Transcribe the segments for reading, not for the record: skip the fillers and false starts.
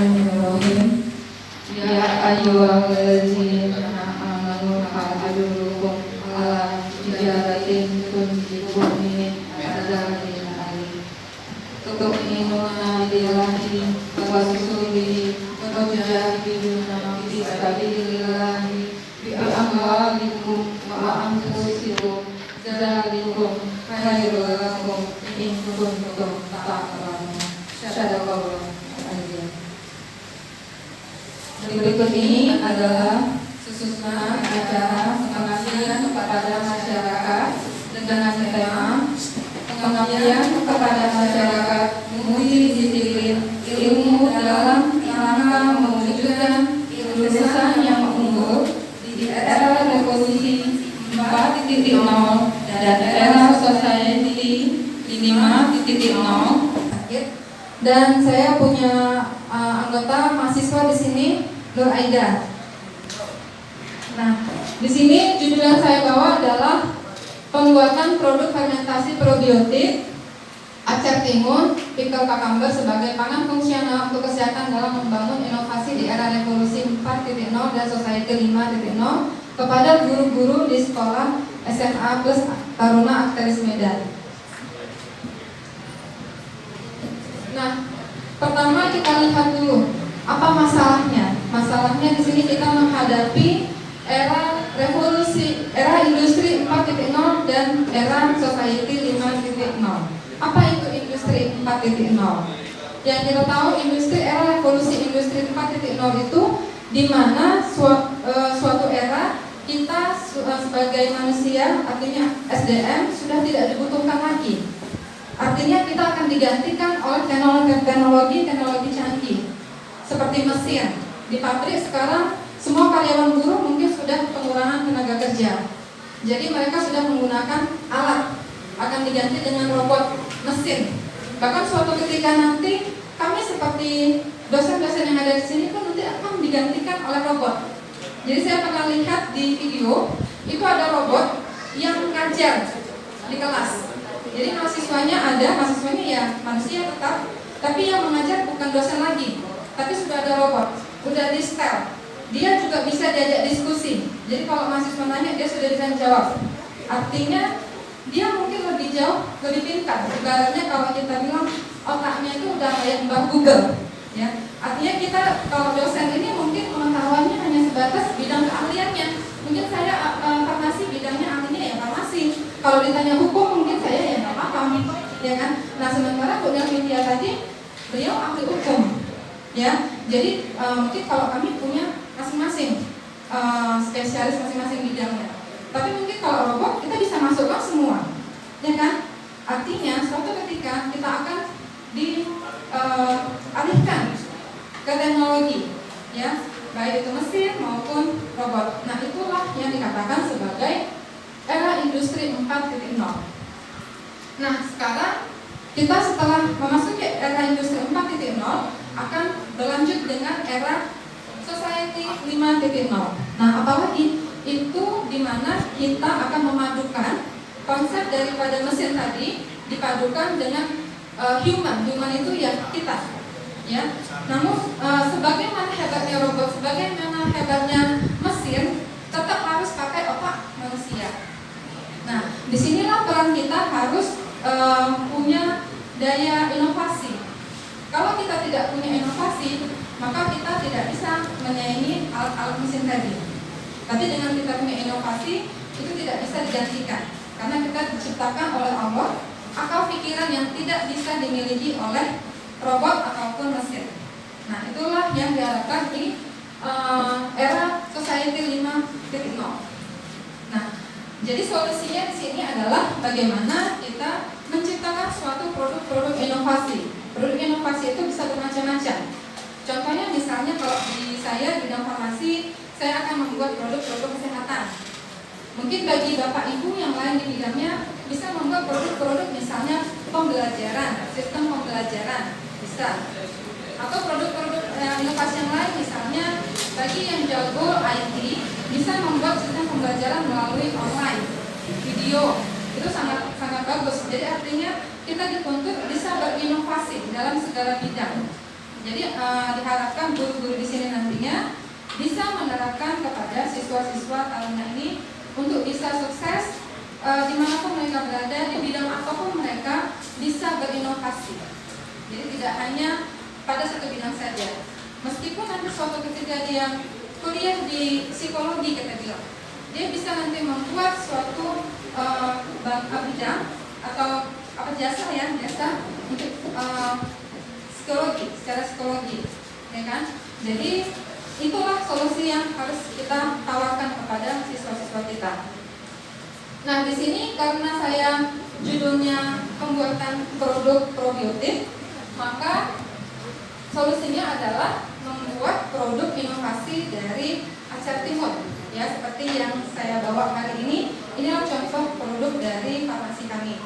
Bismillahirrahmanirrahim. Ya ayyuhallazina amanu hal adullukum ala tijaratin tunjikum min adzabin alim. Tu'minuna billahi wa rasulihi wa tujahiduna fi sabilillahi bi amwalikum wa anfusikum dzalikum khairul lakum in kuntum ta'lamun. Sadaqallahu azim. Berikut ini adalah susunan acara pengabdian kepada masyarakat dengan tema pengabdian kepada masyarakat multidisiplin ilmu dalam rangka mewujudkan Indonesia yang unggul di era revolusi 4.0 dan era society 5.0. Dan saya punya anggota mahasiswa di sini, Nur Aida. Nah, di sini judul yang saya bawa adalah pembuatan produk fermentasi probiotik acar timun, pickle cucumber sebagai pangan fungsional untuk kesehatan dalam membangun inovasi di era revolusi 4.0 dan society 5.0 kepada guru-guru di sekolah SMA plus Taruna Akteris Medan. Nah, pertama kita lihat dulu apa masalahnya. Masalahnya di sini kita menghadapi era revolusi, era industri 4.0 dan era society 5.0. Apa itu industri 4.0? Yang kita tahu industri era revolusi industri 4.0 itu di mana suatu era kita sebagai manusia, artinya SDM sudah tidak dibutuhkan lagi. Artinya kita akan digantikan oleh teknologi canggih seperti mesin. Di pabrik sekarang semua karyawan buruh mungkin sudah pengurangan tenaga kerja. Jadi mereka sudah menggunakan alat, akan diganti dengan robot mesin. Bahkan suatu ketika nanti kami seperti dosen-dosen yang ada di sini pun nanti akan digantikan oleh robot. Jadi saya pernah lihat di video itu ada robot yang mengajar di kelas. Jadi mahasiswanya ya manusia tetap, tapi yang mengajar bukan dosen lagi, tapi sudah ada robot, udah di setel. Dia juga bisa diajak diskusi. Jadi kalau mahasiswa nanya dia sudah bisa jawab. Artinya dia mungkin lebih jauh, lebih pintar. Ibaratnya kalau kita bilang otaknya itu udah kayak Mbah Google, ya. Artinya kita kalau dosen ini mungkin pengetahuannya hanya sebatas bidang keahliannya. Mungkin saya farmasi bidangnya ahlinya ya farmasi. Kalau ditanya hukum mungkin saya ya nggak paham, ya kan. Nah sementara Bu Nelvia tadi beliau ahli hukum, ya. Jadi mungkin kalau kami punya masing-masing spesialis masing-masing bidangnya. Tapi mungkin kalau robot kita bisa masukkan semua, ya kan. Artinya suatu ketika kita akan dialihkan ke teknologi, ya, baik itu mesin maupun robot. Nah itulah yang dikatakan sebagai era industri 4.0. Nah sekarang kita setelah memasuki era industri 4.0 akan berlanjut dengan era society 5.0. Nah apalagi itu dimana kita akan memadukan konsep daripada mesin tadi dipadukan dengan human itu ya kita, ya. Namun sebagaimana hebatnya robot, sebagaimana hebatnya mesin, tetap harus pakai otak manusia. Nah, disinilah peran kita harus punya daya inovasi. Kalau kita tidak punya inovasi, maka kita tidak bisa menyaingi alat-alat mesin tadi. Tapi dengan kita punya inovasi, itu tidak bisa digantikan. Karena kita diciptakan oleh Allah akal pikiran yang tidak bisa dimiliki oleh robot ataupun mesin. Nah, itulah yang diharapkan di era society 5.0. Nah, jadi solusinya di sini adalah bagaimana kita menciptakan suatu produk-produk inovasi. Produk inovasi itu bisa bermacam-macam. Contohnya misalnya kalau di saya bidang farmasi, saya akan membuat produk-produk kesehatan. Mungkin bagi Bapak Ibu yang lain di bidangnya bisa membuat produk-produk misalnya pembelajaran, sistem pembelajaran bisa. Atau produk-produk inovasi yang lain misalnya bagi yang jago IT bisa membuat sistem pembelajaran melalui online, video. Itu sangat bagus. Jadi artinya kita dituntut bisa berinovasi dalam segala bidang. Jadi diharapkan guru-guru di sini nantinya bisa menerapkan kepada siswa-siswa tahunnya ini untuk bisa sukses dimanapun mereka berada, di bidang apapun mereka bisa berinovasi. Jadi tidak hanya pada satu bidang saja. Meskipun nanti suatu ketika dia kuliah di psikologi kita bilang, dia bisa nanti membuat suatu bidang atau jasa untuk psikologi, secara psikologi, ya kan? Jadi itulah solusi yang harus kita tawarkan kepada siswa-siswa kita. Nah, di sini karena saya judulnya pembuatan produk probiotik, maka solusinya adalah membuat produk inovasi dari acar timun. Ya, seperti yang saya bawa hari ini, inilah contoh produk dari farmasi kami.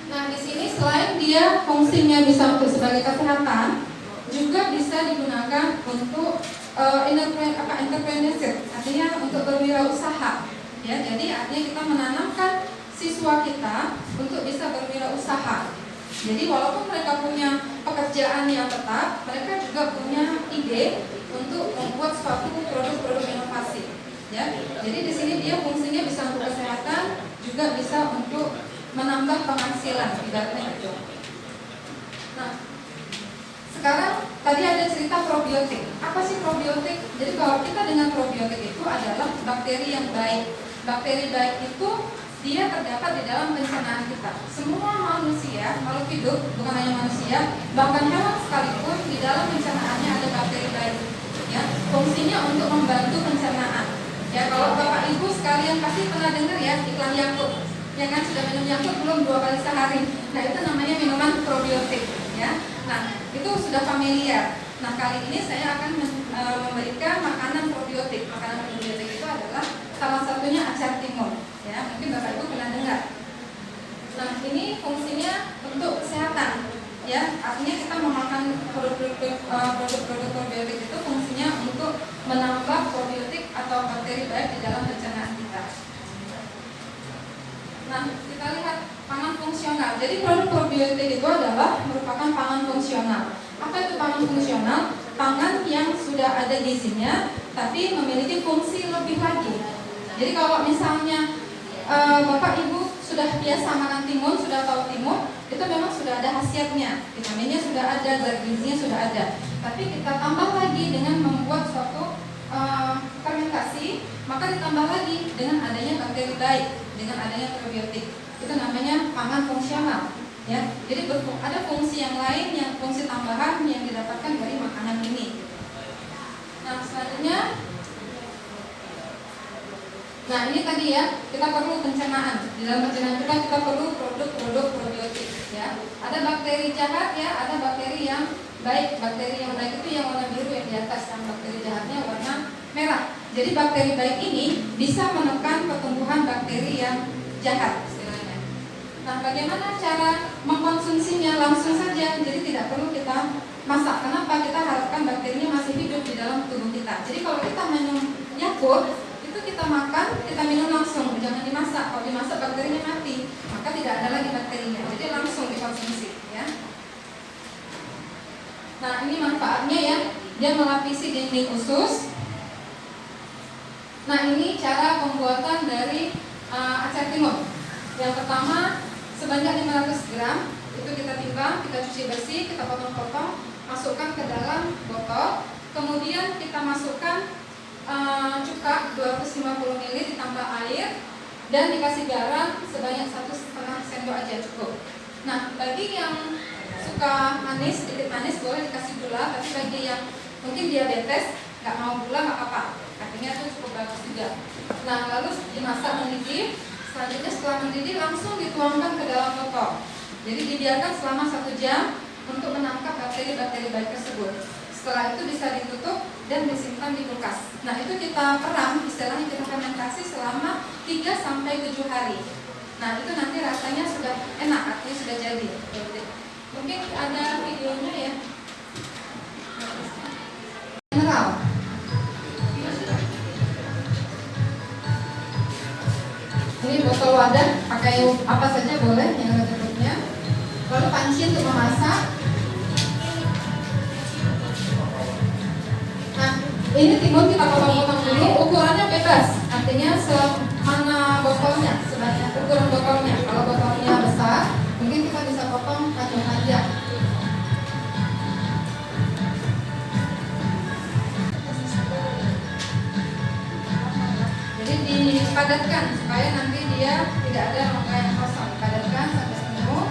Nah, di sini selain dia fungsinya bisa untuk sebagai kesehatan, juga bisa digunakan untuk entrepreneurship, artinya untuk berwirausaha. Ya, jadi artinya kita menanamkan siswa kita untuk bisa berwirausaha. Jadi walaupun mereka punya pekerjaan yang tetap, mereka juga punya ide untuk membuat suatu produk-produk inovasi. Ya, jadi di sini dia fungsinya bisa untuk kesehatan, juga bisa untuk menambah penghasilan, ibaratnya gitu. Nah, sekarang tadi ada cerita probiotik. Apa sih probiotik? Jadi kalau kita dengan probiotik itu adalah bakteri yang baik. Bakteri baik itu dia terdapat di dalam pencernaan kita. Semua manusia, makhluk hidup, bukan hanya manusia, bahkan hewan sekalipun di dalam pencernaannya ada bakteri baik. Ya, fungsinya untuk membantu pencernaan. Ya, kalau Bapak Ibu sekalian pasti pernah dengar ya iklan Yakult. Ya kan, sudah minum Yakult belum 2 kali sehari. Nah, itu namanya minuman probiotik. Ya, nah itu sudah familiar. Nah, kali ini saya akan memberikan makanan probiotik. Makanan probiotik itu adalah salah satunya acar timun. Ya, mungkin Bapak Ibu pernah dengar. Nah, ini fungsinya untuk kesehatan. Ya, artinya kita memakan produk-produk probiotik itu fungsinya untuk menambah probiotik atau bakteri baik di dalam pencernaan kita. Nah, kita lihat pangan fungsional. Jadi produk probiotik itu adalah merupakan pangan fungsional. Apa itu pangan fungsional? Pangan yang sudah ada gizinya, tapi memiliki fungsi lebih lagi. Jadi kalau misalnya Bapak Ibu sudah biasa makan timun, sudah tahu timun, itu memang sudah ada khasiatnya, vitaminnya sudah ada, zat gizinya sudah ada. Tapi kita tambah lagi dengan membuat suatu fermentasi, maka ditambah lagi dengan adanya bakteri baik, dengan adanya probiotik. Itu namanya pangan fungsional. Ya, jadi ada fungsi yang lain, yang fungsi tambahan yang didapatkan dari makanan ini. Nah, selanjutnya. Nah, ini tadi ya, kita perlu pencernaan. Di dalam pencernaan kita perlu produk-produk probiotik ya. Ada bakteri jahat ya, ada bakteri yang baik. Bakteri yang baik itu yang warna biru yang di atas, dan bakteri jahatnya warna merah. Jadi bakteri baik ini bisa menekan pertumbuhan bakteri yang jahat istilahnya. Nah, bagaimana cara mengkonsumsinya? Langsung saja, jadi tidak perlu kita masak. Kenapa? Kita harapkan bakterinya masih hidup di dalam tubuh kita. Jadi kalau kita minum Yakult, itu kita makan, kita minum langsung, jangan dimasak. Kalau dimasak bakterinya mati, maka tidak ada lagi bakterinya. Jadi langsung dikonsumsi ya. Nah, ini manfaatnya ya, dia melapisi dinding usus. Nah, ini cara pembuatan dari acar timun. Yang pertama, sebanyak 500 gram itu kita timbang, kita cuci bersih, kita potong-potong, masukkan ke dalam botol. Kemudian kita masukkan cuka 250 ml ditambah air dan dikasih garam sebanyak 1,5 sendok aja cukup. Nah, bagi yang suka manis, sedikit manis boleh dikasih gula, tapi bagi yang mungkin diabetes nggak mau gula nggak apa-apa, artinya itu cukup bagus juga. Nah, lalu dimasak mendidih. Selanjutnya setelah mendidih langsung dituangkan ke dalam botol. Jadi dibiarkan selama 1 jam untuk menangkap bakteri-bakteri baik tersebut. Setelah itu bisa ditutup dan disimpan di kulkas. Nah, itu kita peram, istilahnya kita fermentasi selama 3-7 hari. Nah, itu nanti rasanya sudah enak, artinya sudah jadi. Mungkin ada videonya ya. General. Ini botol wadah, pakai apa saja boleh yang ada tutupnya. Lalu panci untuk memasak. Ini timun kita potong-potong dulu, ukurannya bebas, artinya semana botolnya, sebanyak ukuran botolnya. Kalau botolnya besar, mungkin kita bisa potong panjang-panjang. Jadi dipadatkan supaya nanti dia tidak ada rongga yang kosong. Padatkan sampai penuh.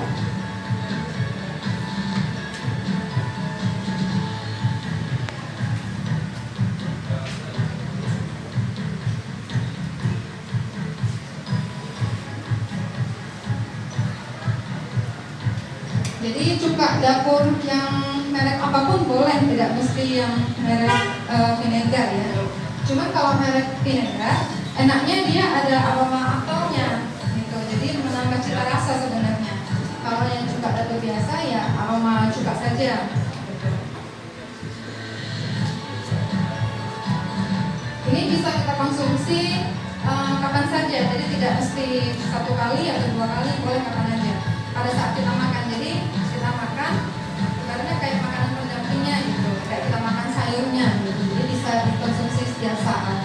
Jadi cuka dapur yang merek apapun boleh, tidak mesti yang merek vinegar ya. Cuman kalau merek vinegar, enaknya dia ada aroma apelnya gitu. Jadi menambah cita rasa sebenarnya. Kalau yang cuka dapur biasa ya aroma cuka saja. Gitu. Ini bisa kita konsumsi kapan saja. Jadi tidak mesti 1 kali atau 2 kali, boleh kapan aja. Pada saat kita makan, jadi kita makan karena kayak makanan pendampingnya gitu, kayak kita makan sayurnya gitu, jadi bisa dikonsumsi setiap saat.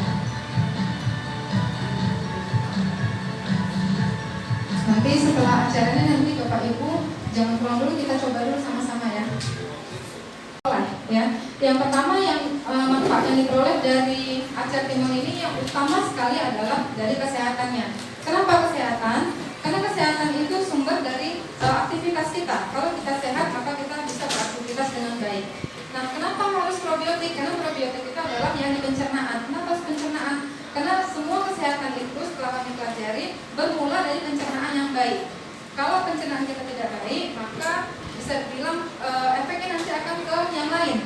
Nanti setelah acaranya nanti Bapak Ibu jangan pulang dulu, kita coba dulu sama-sama ya. Ya, yang pertama yang manfaat yang diperoleh dari acar timun ini yang utama sekali adalah dari kesehatannya. Kenapa kesehatan? Karena kesehatan itu sumber dari aktivitas kita. Kalau kita sehat, maka kita bisa beraktivitas dengan baik. Nah, kenapa harus probiotik? Karena probiotik itu adalah yang di pencernaan. Kenapa harus pencernaan? Karena semua kesehatan itu setelah kami pelajari bermula dari pencernaan yang baik. Kalau pencernaan kita tidak baik, maka bisa dibilang efeknya nanti akan ke yang lain,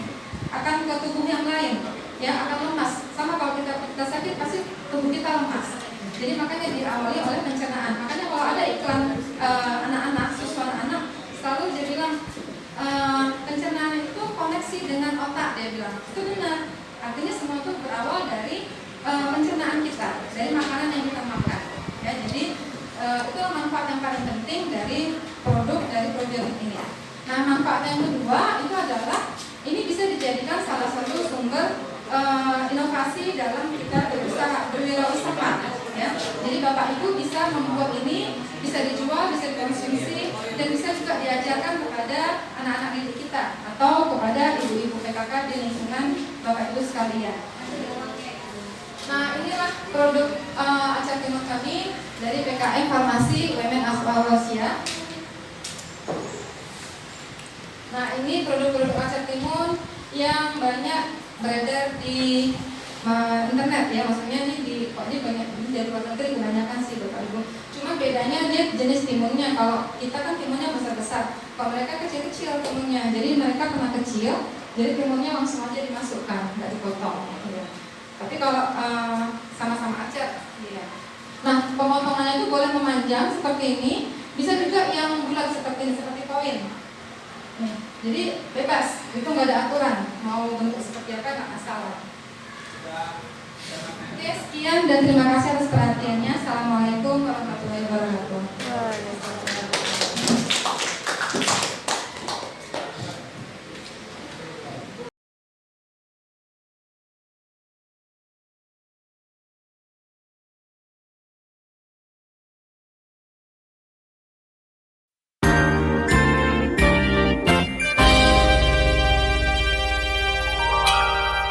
akan ke tubuh yang lain, ya akan lemas. Sama kalau kita sakit, pasti tubuh kita lemas. Jadi makanya diawali oleh pencernaan. Makanya kalau ada iklan anak-anak, susu anak-anak, selalu dia bilang pencernaan itu koneksi dengan otak, dia bilang. Itu benar. Artinya semua itu berawal dari pencernaan kita, dari makanan yang kita makan. Ya, jadi itu manfaat yang paling penting dari produk dari probiotik ini. Nah, manfaat yang kedua itu adalah ini bisa dijadikan salah satu sumber inovasi dalam kita berusaha berwirausaha. Ya. Jadi Bapak Ibu bisa membuat ini, bisa dijual, bisa dikonsumsi, dan bisa juga diajarkan kepada anak-anak didik kita atau kepada ibu-ibu PKK di lingkungan Bapak Ibu sekalian. Nah, inilah produk acar timun kami dari PKM Farmasi Women Asparosia. Nah, ini produk-produk acar timun yang banyak beredar di internet ya, maksudnya ini banyak dari luar negeri kebanyakan sih Bapak Ibu. Cuma bedanya dia jenis timunnya. Kalau kita kan timunnya besar-besar, kalau mereka kecil-kecil timunnya. Jadi mereka kena kecil, jadi timunnya langsung aja dimasukkan, nggak dipotong. Ya. Tapi kalau sama-sama acar, ya. Nah, pemotongannya itu boleh memanjang seperti ini, bisa juga yang bulat seperti ini, seperti koin. Nih, jadi bebas, itu nggak ada aturan. Mau bentuk seperti apa nggak masalah. Oke, sekian dan terima kasih atas perhatiannya. Assalamualaikum warahmatullahi wabarakatuh.